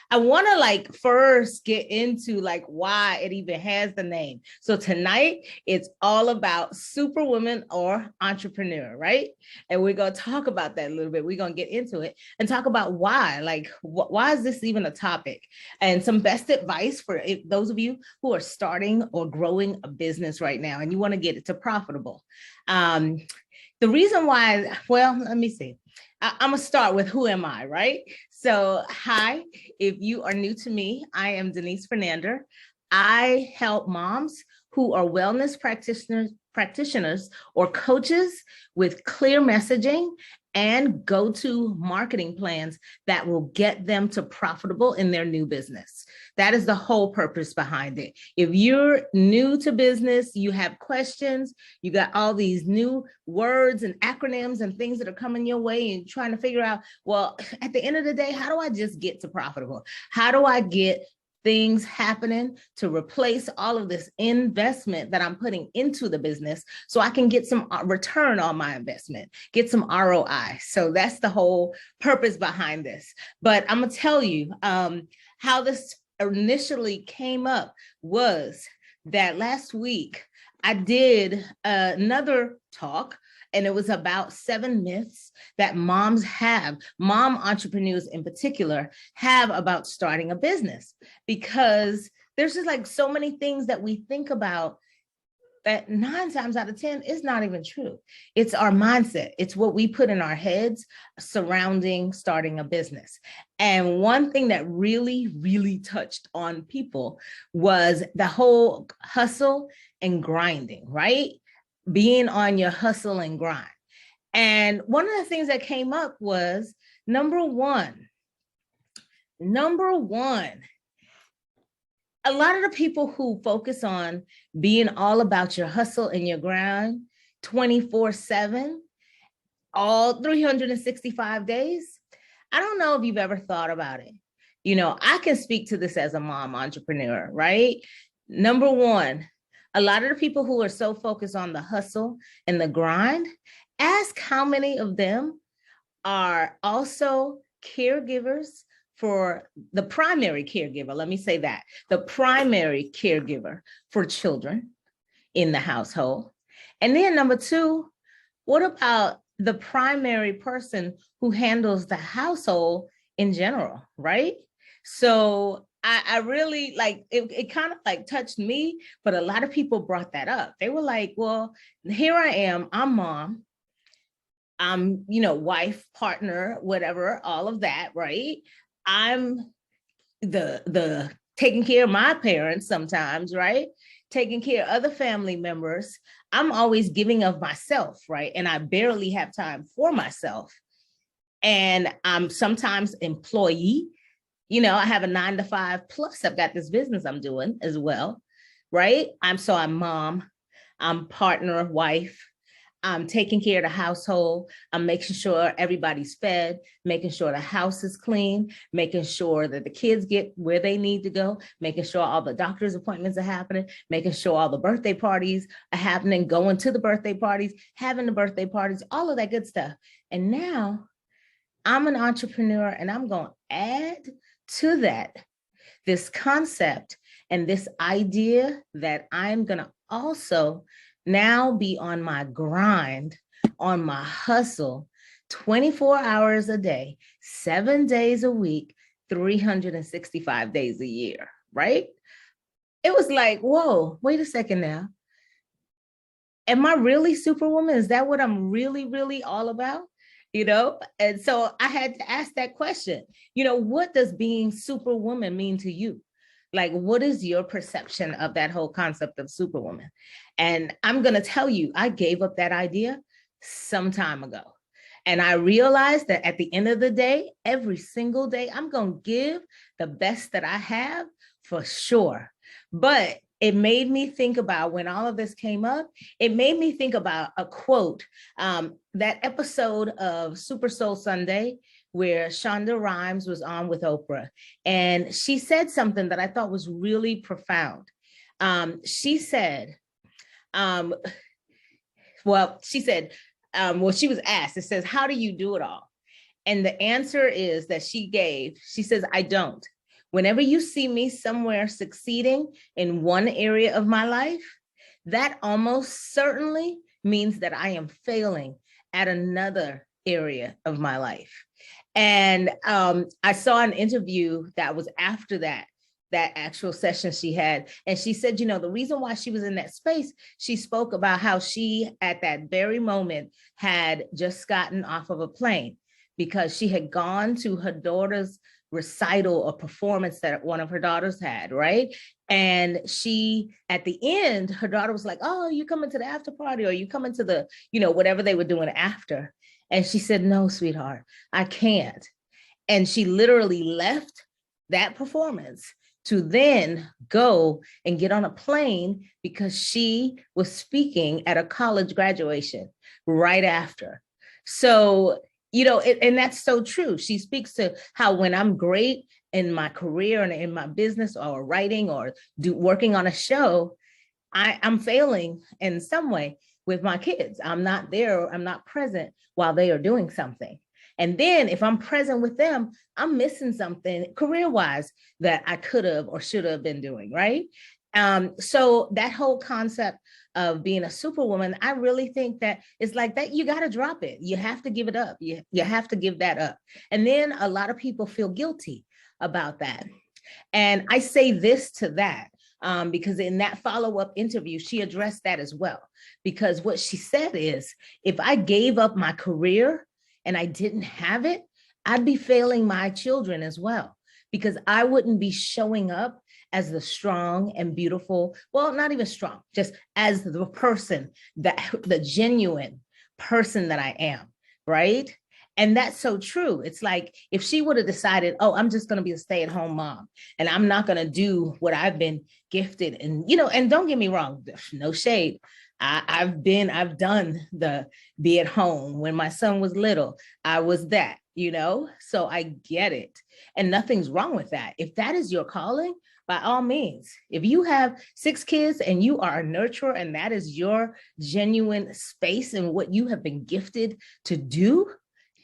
I want to like first get into like why it even has the name. So tonight it's all about superwoman or entrepreneur, right? And we're going to talk about that a little bit. We're going to get into it and talk about why, like why is this even a topic, and some best advice for those of you who are starting or growing a business right now and you want to get it to profitable. The reason why, well, let me see. I'm gonna start with who am I, right? So, hi, if you are new to me, I am Denise Fernandez. I help moms who are wellness practitioners or coaches with clear messaging and go-to marketing plans that will get them to profitable in their new business. That is the whole purpose behind it. If you're new to business, you have questions, you got all these new words and acronyms and things that are coming your way and trying to figure out, well, at the end of the day, how do I just get to profitable? How do I get things happening to replace all of this investment that I'm putting into the business so I can get some return on my investment, get some ROI. So that's the whole purpose behind this. But I'm gonna tell you how this initially came up was that last week I did another talk, and it was about 7 myths that moms have, mom entrepreneurs in particular, have about starting a business. Because there's just like so many things that we think about that 9 times out of 10 is not even true. It's our mindset. It's what we put in our heads surrounding starting a business. And one thing that really, really touched on people was the whole hustle and grinding, right? Being on your hustle and grind. And one of the things that came up was number one, a lot of the people who focus on being all about your hustle and your grind 24/7, all 365 days. I don't know if you've ever thought about it. You know, I can speak to this as a mom entrepreneur, right? Number one, a lot of the people who are so focused on the hustle and the grind, ask how many of them are also caregivers for the primary caregiver. Let me say that, the primary caregiver for children in the household. And then number two, what about the primary person who handles the household in general, right? So I really like it kind of like touched me, but a lot of people brought that up. They were like, well, here I am, I'm mom, I'm, you know, wife, partner, whatever, all of that, right? I'm the taking care of my parents sometimes, right? Taking care of other family members. I'm always giving of myself, right? And I barely have time for myself. And I'm sometimes employee. You know, I have a 9 to 5, plus I've got this business I'm doing as well, right? I'm mom, I'm partner, wife, I'm taking care of the household, I'm making sure everybody's fed, making sure the house is clean, making sure that the kids get where they need to go, making sure all the doctor's appointments are happening, making sure all the birthday parties are happening, going to the birthday parties, having the birthday parties, all of that good stuff. And now I'm an entrepreneur, and I'm going to add to that this concept and this idea that I'm going to also now be on my grind, on my hustle, 24 hours a day, 7 days a week, 365 days a year, right? It was like, whoa, wait a second now. Am I really Superwoman? Is that what I'm really, really all about? You know? And so I had to ask that question, you know, what does being Superwoman mean to you? Like, what is your perception of that whole concept of Superwoman? And I'm going to tell you, I gave up that idea some time ago. And I realized that at the end of the day, every single day, I'm going to give the best that I have for sure. But it made me think about, when all of this came up, it made me think about a quote, that episode of Super Soul Sunday, where Shonda Rhimes was on with Oprah. And she said something that I thought was really profound. She said, she was asked, it says, how do you do it all? And the answer is that she gave, she says, I don't. Whenever you see me somewhere succeeding in one area of my life, that almost certainly means that I am failing at another area of my life. And I saw an interview that was after that actual session she had. And she said, the reason why she was in that space, she spoke about how she, at that very moment, had just gotten off of a plane because she had gone to her daughter's recital or performance that one of her daughters had, right? And she, at the end, her daughter was like, oh, you coming to the after party, or you coming to the, whatever they were doing after. And she said, no, sweetheart, I can't. And she literally left that performance to then go and get on a plane because she was speaking at a college graduation right after. So, and that's so true. She speaks to how when I'm great in my career and in my business or writing or working on a show, I'm failing in some way with my kids. I'm not there. I'm not present while they are doing something. And then if I'm present with them, I'm missing something career-wise that I could have or should have been doing, right? So that whole concept of being a superwoman, I really think that it's like that. You got to drop it. You have to give it up. You have to give that up. And then a lot of people feel guilty about that. And I say this to that because in that follow-up interview, she addressed that as well. Because what she said is, if I gave up my career and I didn't have it, I'd be failing my children as well, because I wouldn't be showing up as the strong and beautiful, well, not even strong, just as the person, the genuine person that I am, right? And that's so true. It's like if she would have decided, oh, I'm just going to be a stay-at-home mom and I'm not going to do what I've been gifted. And, and don't get me wrong, no shade. I've done the be at home. When my son was little, I was that, so I get it. And nothing's wrong with that. If that is your calling, by all means, if you have 6 kids and you are a nurturer and that is your genuine space and what you have been gifted to do,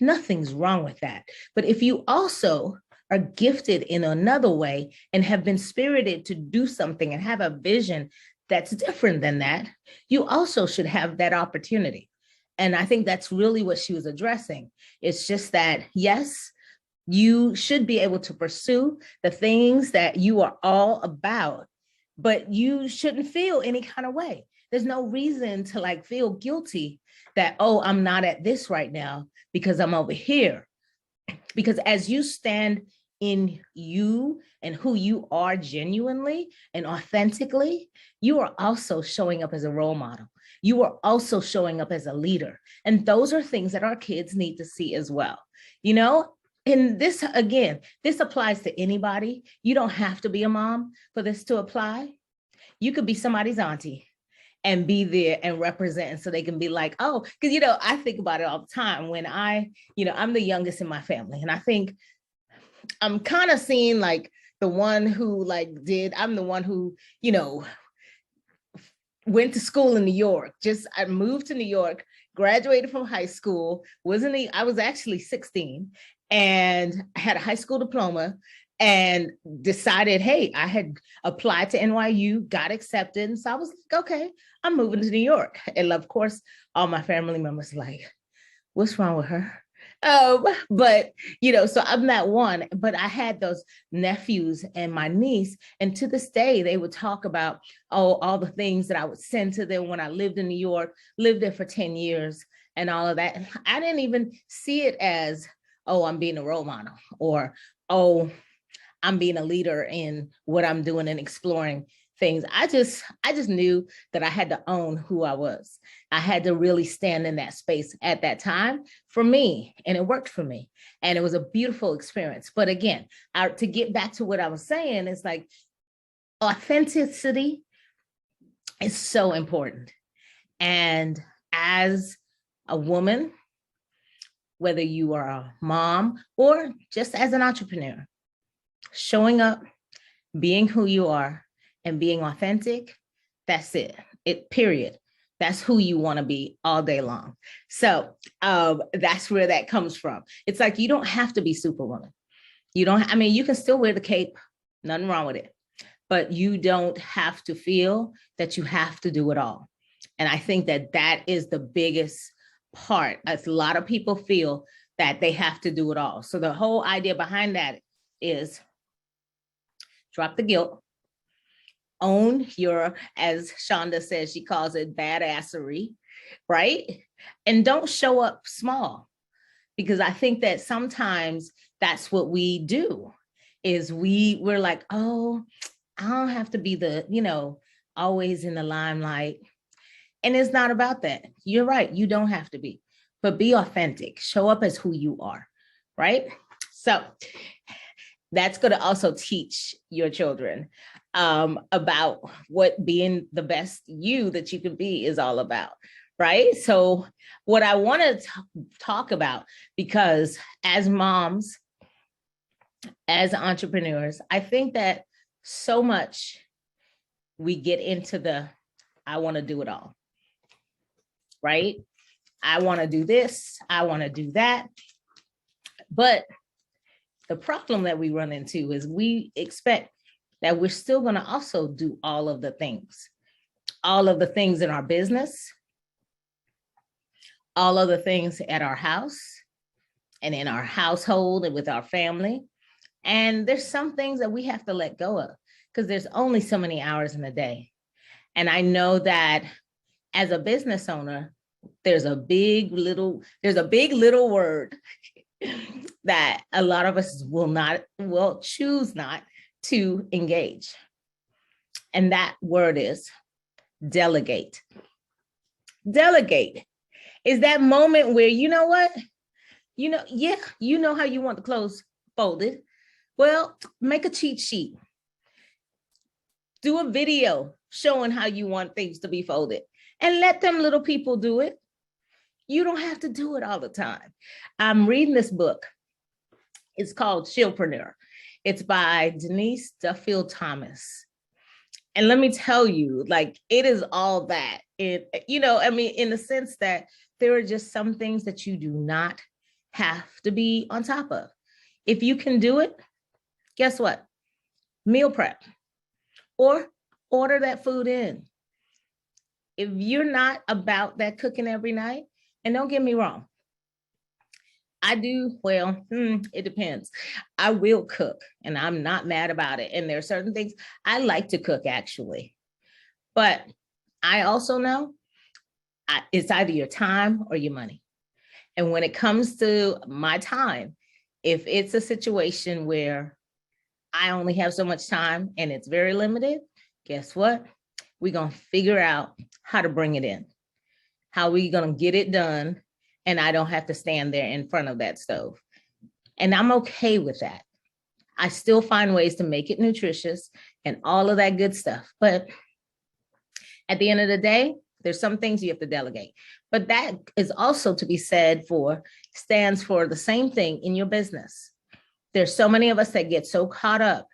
nothing's wrong with that. But if you also are gifted in another way and have been spirited to do something and have a vision that's different than that, you also should have that opportunity. And I think that's really what she was addressing. It's just that, yes, you should be able to pursue the things that you are all about, but you shouldn't feel any kind of way. There's no reason to feel guilty that, oh, I'm not at this right now because I'm over here. Because as you stand in you and who you are genuinely and authentically, you are also showing up as a role model. You are also showing up as a leader. And those are things that our kids need to see as well. And this, again, this applies to anybody. You don't have to be a mom for this to apply. You could be somebody's auntie and be there and represent so they can be like, oh, because, I think about it all the time when I'm the youngest in my family. And I think I'm kind of seeing the one who I'm the one who, went to school in New York. I moved to New York, graduated from high school, I was actually 16 and I had a high school diploma and decided, hey, I had applied to NYU, got accepted. And so I was like, okay, I'm moving to New York. And of course, all my family members were like, what's wrong with her? But, so I'm that one, but I had those nephews and my niece, and to this day, they would talk about, all the things that I would send to them when I lived in New York, lived there for 10 years and all of that. I didn't even see it as, oh, I'm being a role model or, oh, I'm being a leader in what I'm doing and exploring things. I just knew that I had to own who I was. I had to really stand in that space at that time for me, and it worked for me. And it was a beautiful experience. But again, to get back to what I was saying, it's like authenticity is so important. And as a woman, whether you are a mom or just as an entrepreneur, showing up, being who you are, and being authentic, that's it. Period. That's who you want to be all day long. So that's where that comes from. It's like, you don't have to be Superwoman. You don't, I mean, you can still wear the cape, nothing wrong with it, but you don't have to feel that you have to do it all. And I think that that is the biggest part. As a lot of people feel that they have to do it all. So the whole idea behind that is drop the guilt, own your, as Shonda says, she calls it badassery, right? And don't show up small, because I think that sometimes that's what we do, is we're like, oh, I don't have to be the, you know, always in the limelight. And it's not about that. You're right. You don't have to be, but be authentic. Show up as who you are, right? So that's going to also teach your children about what being the best you that you can be is all about, right? So what I want to talk about, because as moms, as entrepreneurs, I think that so much we get into the, I want to do it all, right? I want to do this, I want to do that. But the problem that we run into is we expect that we're still going to also do all of the things in our business, all of the things at our house and in our household and with our family. And there's some things that we have to let go of, because there's only so many hours in a day. And I know that as a business owner, there's a big little word that a lot of us will choose not to engage. And that word is delegate. Delegate is that moment where, you know what, you know how you want the clothes folded. Well, make a cheat sheet. Do a video showing how you want things to be folded, and let them little people do it. You don't have to do it all the time. I'm reading this book. It's called SUPERWOMAN. It's by Denise Duffield Thomas. And let me tell you, like, it is all that. I mean, in the sense that there are just some things that you do not have to be on top of. If you can do it, guess what? Meal prep or order that food in. If you're not about that cooking every night, and don't get me wrong, I do, well, it depends. I will cook and I'm not mad about it. And there are certain things I like to cook actually, but I also know it's either your time or your money. And when it comes to my time, if it's a situation where I only have so much time and it's very limited, guess what? We're going to figure out how to bring it in, how we going to get it done. And I don't have to stand there in front of that stove. And I'm okay with that. I still find ways to make it nutritious and all of that good stuff. But at the end of the day, there's some things you have to delegate. But that is also to be said stands for the same thing in your business. There's so many of us that get so caught up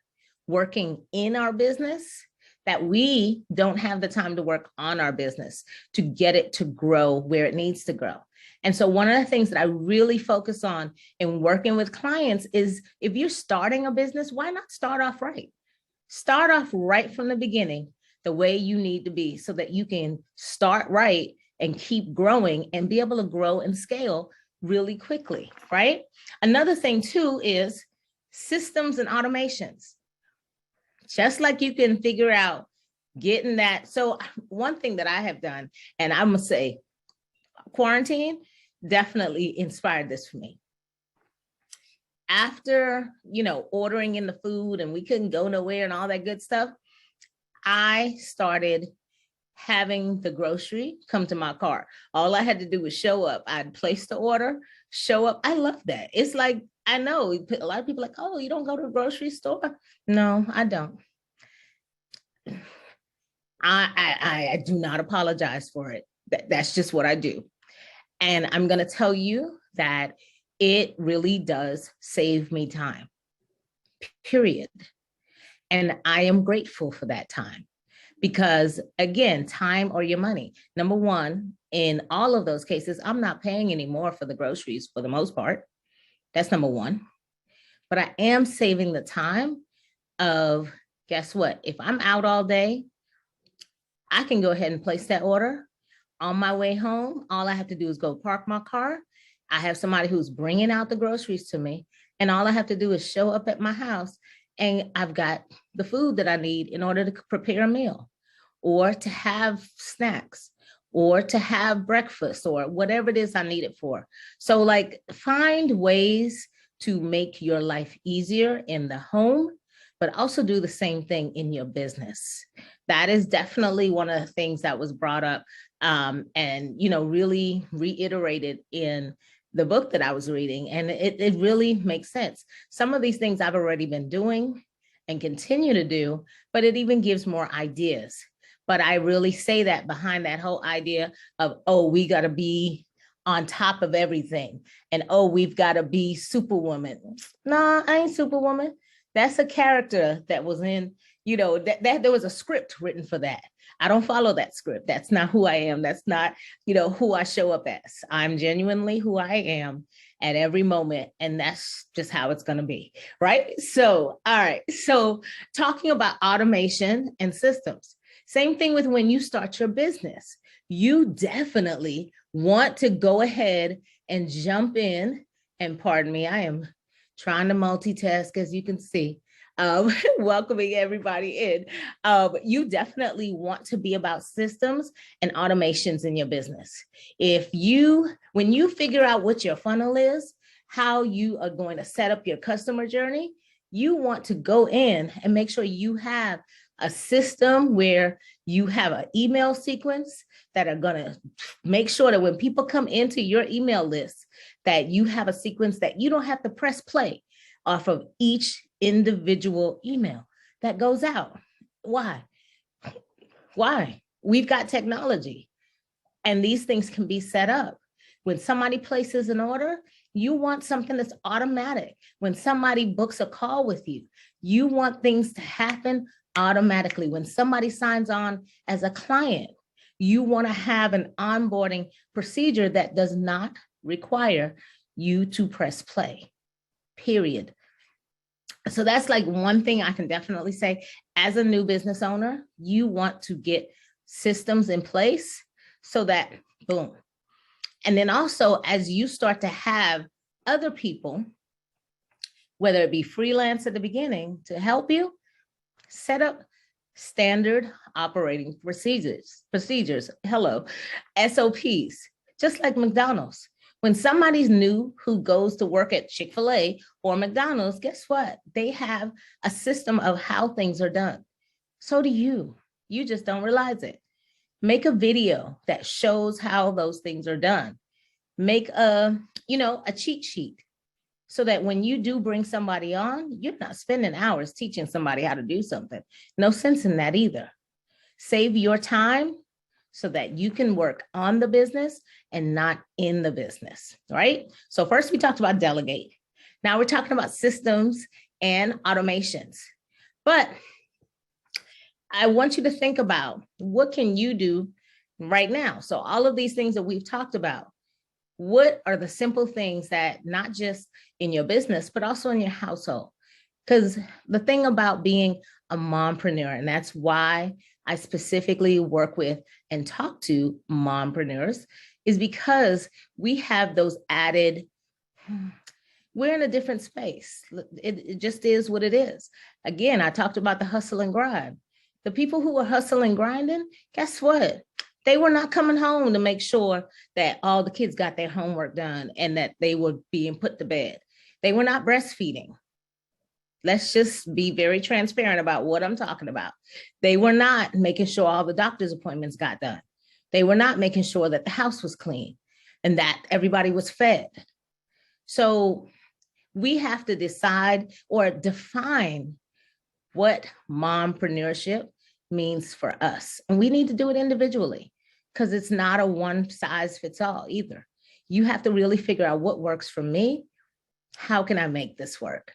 working in our business that we don't have the time to work on our business to get it to grow where it needs to grow. And so one of the things that I really focus on in working with clients is, if you're starting a business, why not start off right? Start off right from the beginning, the way you need to be, so that you can start right and keep growing and be able to grow and scale really quickly, right? Another thing too is systems and automations. Just like you can figure out getting that. So one thing that I have done, and I'm gonna say quarantine definitely inspired this for me. After, ordering in the food and we couldn't go nowhere and all that good stuff, I started having the grocery come to my car. All I had to do was show up. I'd place the order, show up. I love that. It's like, I know a lot of people are like, oh, you don't go to the grocery store? No, I don't. I do not apologize for it. That's just what I do. And I'm going to tell you that it really does save me time, period. And I am grateful for that time, because again, time or your money. Number one, in all of those cases, I'm not paying any more for the groceries for the most part. That's number one. But I am saving the time of, guess what? If I'm out all day, I can go ahead and place that order. On my way home, all I have to do is go park my car. I have somebody who's bringing out the groceries to me. And all I have to do is show up at my house and I've got the food that I need in order to prepare a meal or to have snacks or to have breakfast or whatever it is I need it for. So like find ways to make your life easier in the home, but also do the same thing in your business. That is definitely one of the things that was brought up and, you know, really reiterated in the book that I was reading. And it really makes sense. Some of these things I've already been doing and continue to do, but it even gives more ideas. But I really say that behind that whole idea of, oh, we got to be on top of everything. And, oh, we've got to be Superwoman. No, I ain't Superwoman. That's a character that was in, you know, that there was a script written for that. I don't follow that script. That's not who I am. That's not, you know, who I show up as. I'm genuinely who I am at every moment. And that's just how it's going to be. Right. So, all right. So talking about automation and systems, same thing with when you start your business, you definitely want to go ahead and jump in. And pardon me, I am trying to multitask, as you can see. Welcoming everybody in. You definitely want to be about systems and automations in your business. When you figure out what your funnel is, how you are going to set up your customer journey, you want to go in and make sure you have a system where you have an email sequence that are going to make sure that when people come into your email list, that you have a sequence that you don't have to press play off of each individual email that goes out. Why? We've got technology and these things can be set up. When somebody places an order, you want something that's automatic. When somebody books a call with you, you want things to happen automatically. When somebody signs on as a client, you want to have an onboarding procedure that does not require you to press play, period. So that's like one thing I can definitely say. As a new business owner, you want to get systems in place so that boom. And then also as you start to have other people, whether it be freelance at the beginning to help you, set up standard operating procedures, SOPs, just like McDonald's. When somebody's new who goes to work at Chick-fil-A or McDonald's, guess what? They have a system of how things are done. So do you. You just don't realize it. Make a video that shows how those things are done. Make a cheat sheet so that when you do bring somebody on, you're not spending hours teaching somebody how to do something. No sense in that either. Save your time so that you can work on the business and not in the business, right? So first we talked about delegate. Now we're talking about systems and automations. But I want you to think about what can you do right now? So all of these things that we've talked about, what are the simple things that not just in your business, but also in your household? Because the thing about being a mompreneur, and that's why I specifically work with and talk to mompreneurs, is because we have those added, we're in a different space. It just is what it is. Again, I talked about the hustle and grind. The people who were hustling, grinding, guess what? They were not coming home to make sure that all the kids got their homework done and that they were being put to bed. They were not breastfeeding. Let's just be very transparent about what I'm talking about. They were not making sure all the doctor's appointments got done. They were not making sure that the house was clean and that everybody was fed. So we have to decide or define what mompreneurship means for us. And we need to do it individually because it's not a one size fits all either. You have to really figure out what works for me. How can I make this work?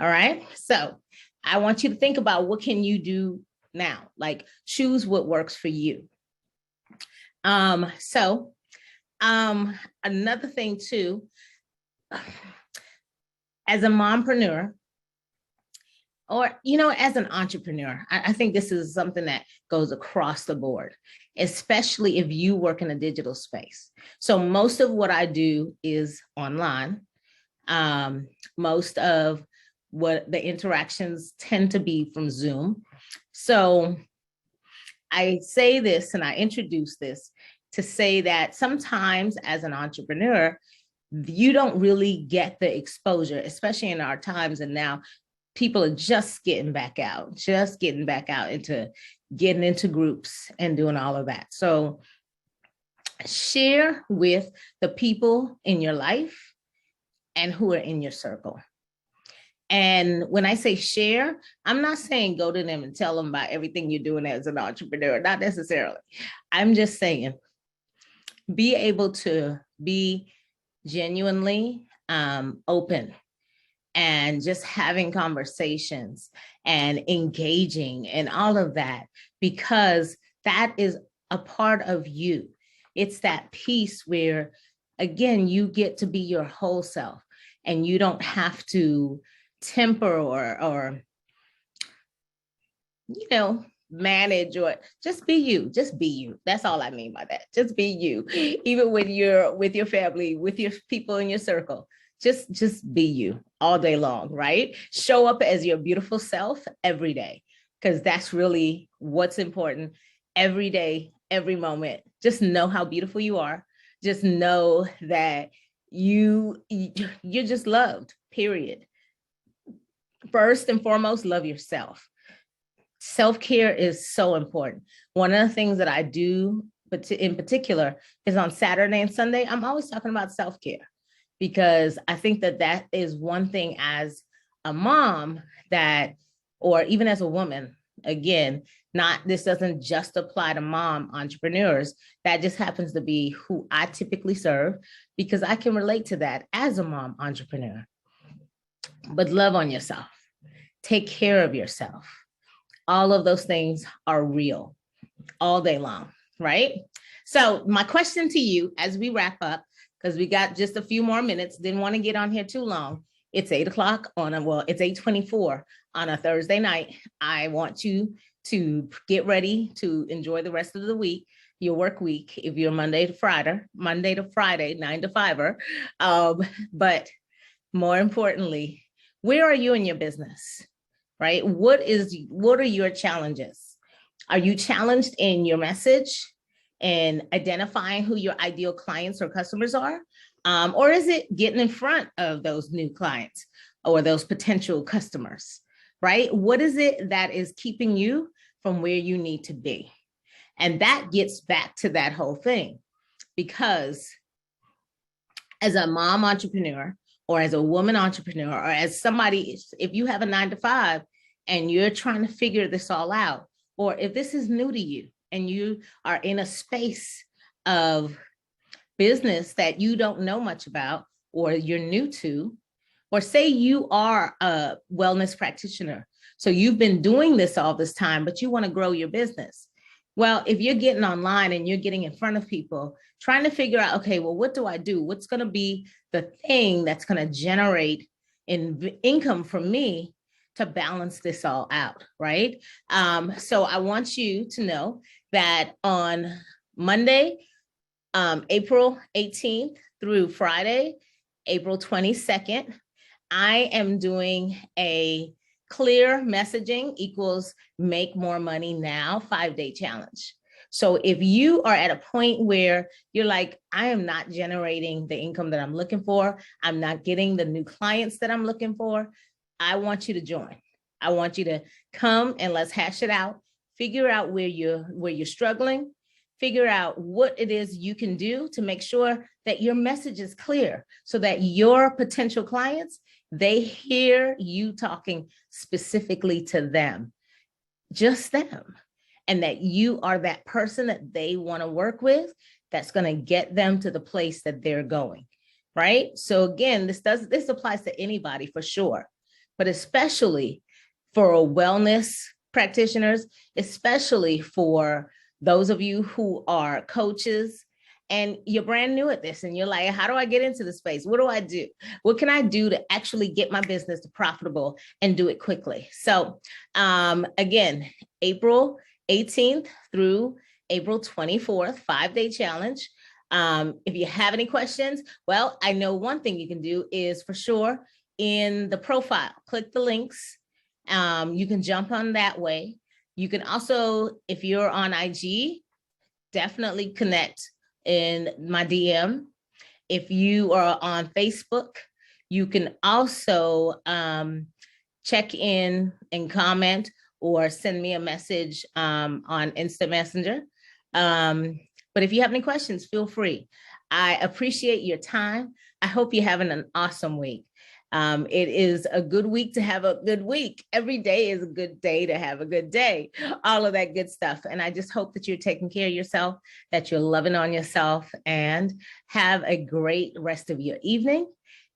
All right. So I want you to think about what can you do now. Like, choose what works for you. So another thing too, as a mompreneur, or, as an entrepreneur, I think this is something that goes across the board, especially if you work in a digital space. So most of what I do is online. Most of what the interactions tend to be from Zoom. So I say this and I introduce this to say that sometimes as an entrepreneur, you don't really get the exposure, especially in our times. And now people are just getting back out into getting into groups and doing all of that. So share with the people in your life and who are in your circle. And when I say share, I'm not saying go to them and tell them about everything you're doing as an entrepreneur, not necessarily. I'm just saying be able to be genuinely open and just having conversations and engaging and all of that, because that is a part of you. It's that piece where, again, you get to be your whole self and you don't have to temper or manage, or just be you. That's all I mean by that. Just be you. Even when you're with your family, with your people in your circle, just be you all day long, right? Show up as your beautiful self every day, because that's really what's important. Every day, every moment, just know how beautiful you are. Just know that you're just loved, period. First and foremost, love yourself. Self-care is so important. One of the things that I do, but in particular, is on Saturday and Sunday, I'm always talking about self-care, because I think that is one thing as a mom that, or even as a woman, again, this doesn't just apply to mom entrepreneurs. That just happens to be who I typically serve, because I can relate to that as a mom entrepreneur. But love on yourself, take care of yourself. All of those things are real all day long, right? So my question to you as we wrap up, because we got just a few more minutes, didn't want to get on here too long. It's 8 o'clock it's 8:24 on a Thursday night. I want you to get ready to enjoy the rest of the week, your work week, if you're Monday to Friday, 9 to 5. But more importantly, where are you in your business, right? What are your challenges? Are you challenged in your message and identifying who your ideal clients or customers are? Or is it getting in front of those new clients or those potential customers, right? What is it that is keeping you from where you need to be? And that gets back to that whole thing, because as a mom entrepreneur, or as a woman entrepreneur, or as somebody, if you have a 9 to 5 and you're trying to figure this all out, or if this is new to you and you are in a space of business that you don't know much about, or you're new to, or say you are a wellness practitioner, so you've been doing this all this time, but you want to grow your business. Well, if you're getting online and you're getting in front of people, trying to figure out, okay, well, what do I do? What's going to be the thing that's going to generate income for me to balance this all out, right? So I want you to know that on Monday, April 18th through Friday, April 22nd, I am doing a clear messaging equals make more money now 5-day challenge. So if you are at a point where you're like, I am not generating the income that I'm looking for, I'm not getting the new clients that I'm looking for, I want you to join. I want you to come and let's hash it out, figure out where you're struggling, figure out what it is you can do to make sure that your message is clear, so that your potential clients, they hear you talking specifically to them, just them, and that you are that person that they want to work with, that's going to get them to the place that they're going, right? So again, this applies to anybody for sure, but especially for a wellness practitioners, especially for those of you who are coaches and you're brand new at this and you're like, how do I get into the space? What do I do? What can I do to actually get my business to profitable and do it quickly? So again, April 18th through April 24th, 5-day challenge. If you have any questions, well, I know one thing you can do is for sure in the profile, click the links. You can jump on that way. You can also, if you're on IG, definitely connect in my DM. If you are on Facebook, you can also check in and comment or send me a message on Instant Messenger. But if you have any questions, feel free. I appreciate your time. I hope you're having an awesome week. It is a good week to have a good week. Every day is a good day to have a good day, all of that good stuff. And I just hope that you're taking care of yourself, that you're loving on yourself, and have a great rest of your evening.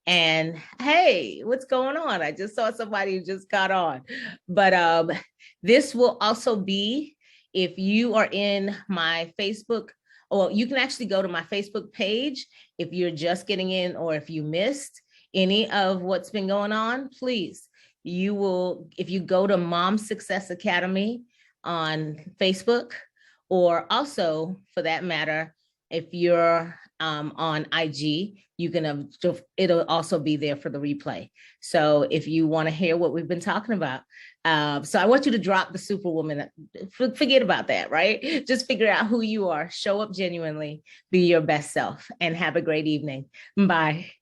And hey, what's going on? I just saw somebody who just got on. But this will also be, if you are in my Facebook, or you can actually go to my Facebook page if you're just getting in, or if you missed any of what's been going on, please, you will, if you go to Mom Success Academy on Facebook, or also for that matter, if you're on IG, you can, it'll also be there for the replay. So if you want to hear what we've been talking about. So I want you to drop the Superwoman, forget about that, right? Just figure out who you are, show up genuinely, be your best self, and have a great evening. Bye.